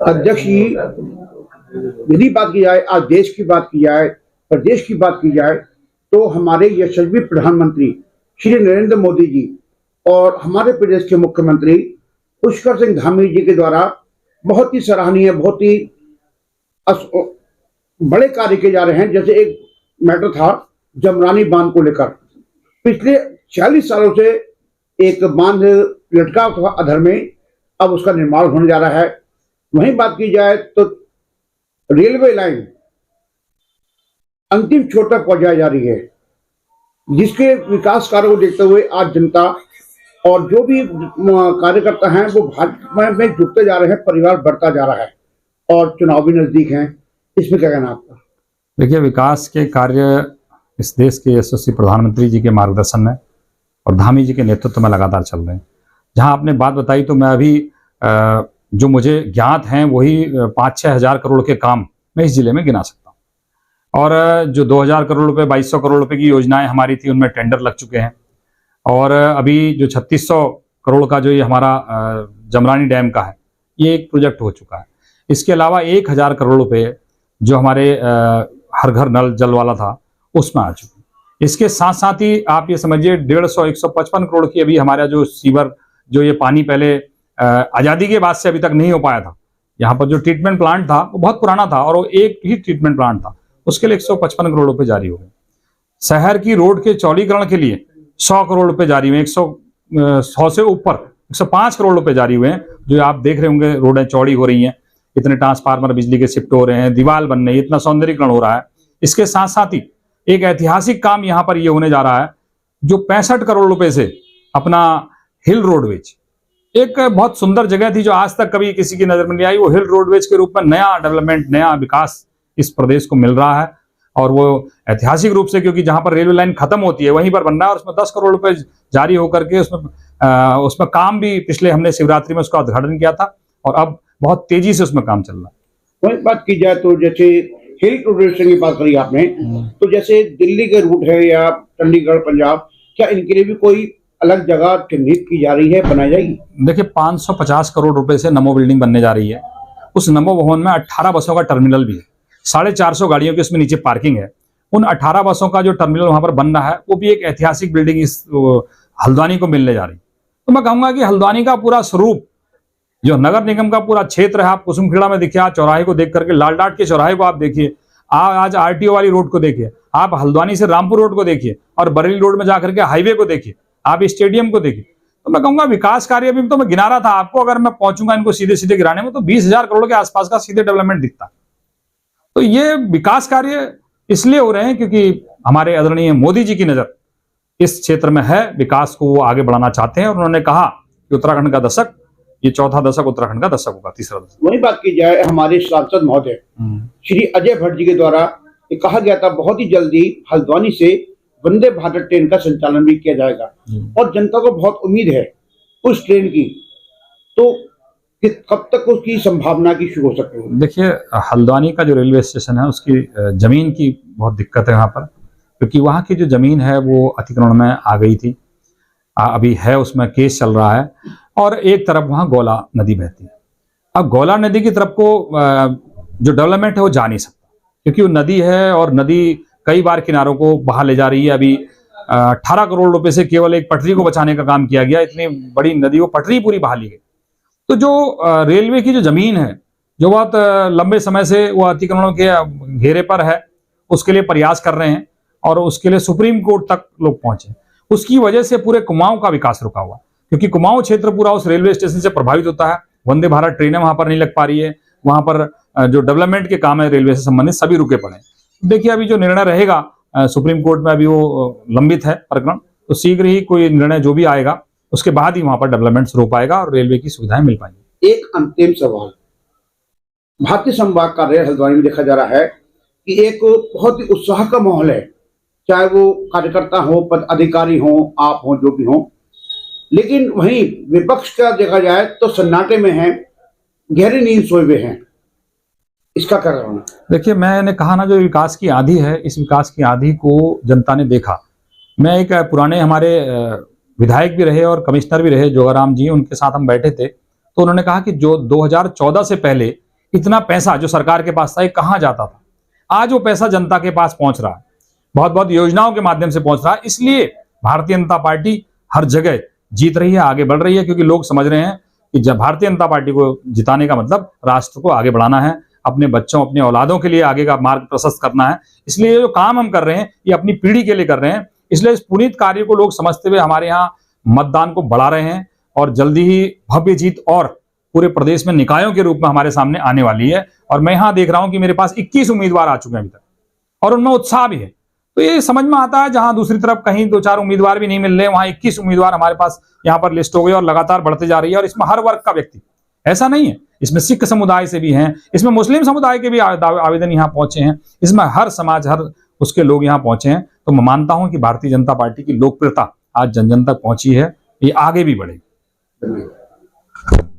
अध्यक्ष जी, यदि बात की जाए, आज देश की बात की जाए, प्रदेश की बात की जाए, तो हमारे यशस्वी प्रधानमंत्री श्री नरेंद्र मोदी जी और हमारे प्रदेश के मुख्यमंत्री पुष्कर सिंह धामी जी के द्वारा बहुत ही सराहनीय, बहुत ही बड़े कार्य किए जा रहे हैं। जैसे एक मैटर था जमरानी बांध को लेकर, पिछले 40 सालों से एक बांध लटका था अधर में, अब उसका निर्माण होने जा रहा है। वहीं बात की जाए तो रेलवे लाइन अंतिम छोर तक पहुंचाई जा रही है, जिसके विकास कार्य को देखते हुए आज जनता और जो भी कार्यकर्ता हैं वो भाजपा में जुटते जा रहे हैं, परिवार बढ़ता जा रहा है और चुनाव भी नजदीक हैं। इसमें क्या कहना आपका? देखिए, विकास के कार्य इस देश के यशस्वी प्रधानमंत्री जी के मार्गदर्शन में और धामी जी के नेतृत्व में लगातार चल रहे हैं। जहां आपने बात बताई तो मैं अभी जो मुझे ज्ञात हैं वही 5-6 हज़ार करोड़ के काम मैं इस जिले में गिना सकता हूं। और जो 2000 करोड़ रुपए, 2200 करोड़ रुपए की योजनाएं हमारी थी, उनमें टेंडर लग चुके हैं। और अभी जो 3600 करोड़ का जो ये हमारा जमरानी डैम का है, ये एक प्रोजेक्ट हो चुका है। इसके अलावा 1000 करोड़ रुपए जो हमारे हर घर नल जल वाला था, उसमें आ चुके हैं। इसके साथ साथ ही आप ये समझिए 150-155 करोड़ की अभी हमारा जो सीवर, जो ये पानी पहले आज़ादी के बाद से अभी तक नहीं हो पाया था। यहाँ पर जो ट्रीटमेंट प्लांट था वो बहुत पुराना था और वो एक ही ट्रीटमेंट प्लांट था, उसके लिए 155 करोड़ रुपए जारी हो गए। शहर की रोड के चौड़ीकरण के लिए 100 करोड़ रुपए जारी हुए, 100 से ऊपर 105 करोड़ रुपए जारी हुए हैं। जो आप देख रहे होंगे, रोडें चौड़ी हो रही हैं, इतने ट्रांसफार्मर बिजली के शिफ्ट हो रहे हैं, दीवार बन रही है, इतना सौंदर्यीकरण हो रहा है। इसके साथ साथ ही एक ऐतिहासिक काम यहाँ पर ये होने जा रहा है, जो 65 करोड़ रुपए से अपना हिल रोडवेज, एक बहुत सुंदर जगह थी जो आज तक कभी किसी की नजर में नहीं आई, वो हिल रोडवेज के रूप में नया डेवलपमेंट, नया विकास इस प्रदेश को मिल रहा है। और वो ऐतिहासिक रूप से, क्योंकि जहां पर रेलवे लाइन खत्म होती है वहीं पर बन रहा है, और उसमें 10 करोड़ रुपए जारी होकर के उसमें काम भी पिछले हमने शिवरात्रि में उसका उद्घाटन किया था और अब बहुत तेजी से उसमें काम चल रहा है। वही बात की जाए तो जैसे हिल रोडवेज की बात करी आपने, तो जैसे दिल्ली के रूट है या चंडीगढ़, पंजाब, क्या इनके लिए भी कोई अलग जगह चिन्हित की जा रही है, बनाई जाएगी? देखिए, 550 करोड़ रुपए से नमो बिल्डिंग बनने जा रही है। उस नमो भवन में 18 बसों का टर्मिनल भी है, 450 गाड़ियों की उसमें नीचे पार्किंग है। उन 18 बसों का जो टर्मिनल वहां पर बन रहा है, वो भी एक ऐतिहासिक बिल्डिंग इस हल्द्वानी को मिलने जा रही है। तो मैं कहूंगा कि हल्द्वानी का पूरा स्वरूप, जो नगर निगम का पूरा क्षेत्र है, आप कुसुमखेड़ा में देखिए, आप चौराहे को देख करके, लाल डाट के चौराहे को आप देखिए, आज आरटीओ वाली रोड को देखिए, आप हल्द्वानी से रामपुर रोड को देखिए और बरेली रोड में जाकर के हाईवे को देखिए, आप स्टेडियम को देखिए। तो मैं कहूंगा विकास कार्य भी तो मैं गिना रहा था आपको, अगर मैं पहुंचूंगा इनको सीधे सीधे गिराने में तो 20,000 करोड़ के आसपास का सीधे डेवलपमेंट दिखता है। तो ये विकास कार्य इसलिए हो रहे हैं क्योंकि हमारे आदरणीय मोदी जी की नजर इस क्षेत्र में है, विकास को वो आगे बढ़ाना चाहते हैं। और उन्होंने कहा कि उत्तराखंड का दशक, ये चौथा दशक उत्तराखंड का दशक होगा, तीसरा दशक। वही बात की जाए, हमारे सांसद महोदय श्री अजय भट्ट जी के द्वारा ये कहा गया था बहुत ही जल्दी हल्द्वानी से वंदे भारत ट्रेन का संचालन भी किया जाएगा और जनता को बहुत उम्मीद है उस ट्रेन की। तो कब तक उसकी संभावना की शुरू हो सकती है? देखिए, हल्द्वानी का जो रेलवे स्टेशन है उसकी जमीन की बहुत दिक्कत है यहाँ पर, क्योंकि वहाँ की जो जमीन है वो अतिक्रमण में आ गई थी, अभी है उसमें केस चल रहा है। और एक तरफ वहाँ गौला नदी बहती है। अब गौला नदी की तरफ को जो डेवलपमेंट है वो जा नहीं सकता, क्योंकि वो नदी है और नदी कई बार किनारों को बहा ले जा रही है। अभी 18 करोड़ रुपए से केवल एक पटरी को बचाने का काम किया गया, इतनी बड़ी नदी वो पटरी पूरी बहा ली गई। तो जो रेलवे की जो जमीन है, जो बहुत लंबे समय से वो अतिक्रमणों के घेरे पर है, उसके लिए प्रयास कर रहे हैं और उसके लिए सुप्रीम कोर्ट तक लोग पहुंचे। उसकी वजह से पूरे कुमाऊं का विकास रुका हुआ, क्योंकि कुमाऊं क्षेत्र पूरा उस रेलवे स्टेशन से प्रभावित होता है। वंदे भारत ट्रेनें वहां पर नहीं लग पा रही है, वहां पर जो डेवलपमेंट के काम है रेलवे से संबंधित सभी रुके पड़े। देखिए, अभी जो निर्णय रहेगा सुप्रीम कोर्ट में, अभी वो लंबित है प्रकरण, तो शीघ्र ही कोई निर्णय जो भी आएगा उसके बाद ही वहां पर डेवलपमेंट शुरू हो पाएगा और रेलवे की सुविधाएं मिल पाएंगी। एक अंतिम सवाल, भारतीय संभाग कार्यालय हल्द्वानी में देखा जा रहा है कि एक बहुत ही उत्साह का माहौल है, चाहे वो कार्यकर्ता हो, पद अधिकारी हो, आप हो, जो भी हो। लेकिन वहीं विपक्ष का देखा जाए तो सन्नाटे में है, गहरी नींद सोए हुए हैं। इसका क्या कारण है? देखिए, मैंने कहा ना, जो विकास की आंधी है, इस विकास की आंधी को जनता ने देखा। मैं एक पुराने हमारे विधायक भी रहे और कमिश्नर भी रहे, जोगाराम जी, उनके साथ हम बैठे थे, तो उन्होंने कहा कि जो 2014 से पहले इतना पैसा जो सरकार के पास था ये कहाँ जाता था, आज वो पैसा जनता के पास पहुंच रहा है, बहुत बहुत योजनाओं के माध्यम से पहुंच रहा है। इसलिए भारतीय जनता पार्टी हर जगह जीत रही है, आगे बढ़ रही है, क्योंकि लोग समझ रहे हैं कि जब भारतीय जनता पार्टी को जिताने का मतलब राष्ट्र को आगे बढ़ाना है, अपने बच्चों अपने औलादों के लिए आगे का मार्ग प्रशस्त करना है। इसलिए ये जो काम हम कर रहे हैं ये अपनी पीढ़ी के लिए कर रहे हैं। इसलिए इस पुनीत कार्य को लोग समझते हुए हमारे यहाँ मतदान को बढ़ा रहे हैं और जल्दी ही भव्य जीत और पूरे प्रदेश में निकायों के रूप में हमारे सामने आने वाली है। और मैं यहाँ देख रहा हूं कि मेरे पास 21 उम्मीदवार आ चुके हैं अभी तक और उनमें उत्साह भी है। तो ये समझ में आता है, जहां दूसरी तरफ कहीं 2-4 उम्मीदवार भी नहीं मिल रहे, वहां 21 उम्मीदवार हमारे पास यहाँ पर लिस्ट हो गई और लगातार बढ़ते जा रही है। और इसमें हर वर्ग का व्यक्ति, ऐसा नहीं है, इसमें सिख समुदाय से भी हैं, इसमें मुस्लिम समुदाय के भी आवेदन यहाँ पहुंचे हैं, इसमें हर समाज हर उसके लोग यहाँ पहुंचे हैं। तो मैं मानता हूं कि भारतीय जनता पार्टी की लोकप्रियता आज जन जन तक पहुंची है, ये आगे भी बढ़ेगी। धन्यवाद।